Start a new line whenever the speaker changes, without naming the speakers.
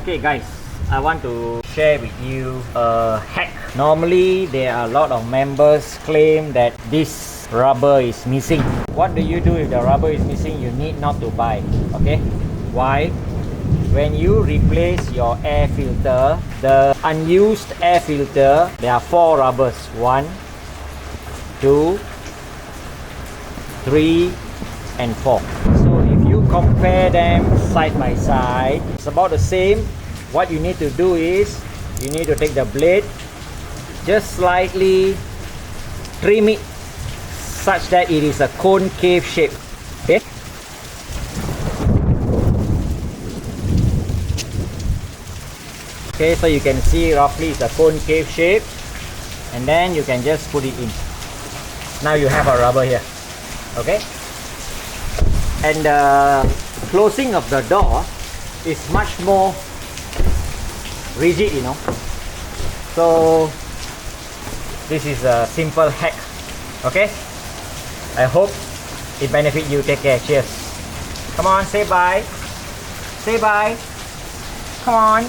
Okay guys, I want to share with you a hack. Normally there are a lot of members claim that this rubber is missing. What do you do if the rubber is missing? You need not to buy. Okay, why? When you replace your air filter, the unused air filter, there are 4 rubbers. 1, 2, 3 and 4. So if you compare them side by side, it's about the same. What you need to do is you need to take the blade, just slightly trim it such that it is a concave shape. Okay, okay, so you can see roughly it's a concave shape, and then you can just put it in. Now you have a rubber here. Okay, and the closing of the door is much more rigid, you know. So this is a simple hack. Okay, I hope it benefit you. Take care. Cheers. Come on, say bye. Say bye. Come on.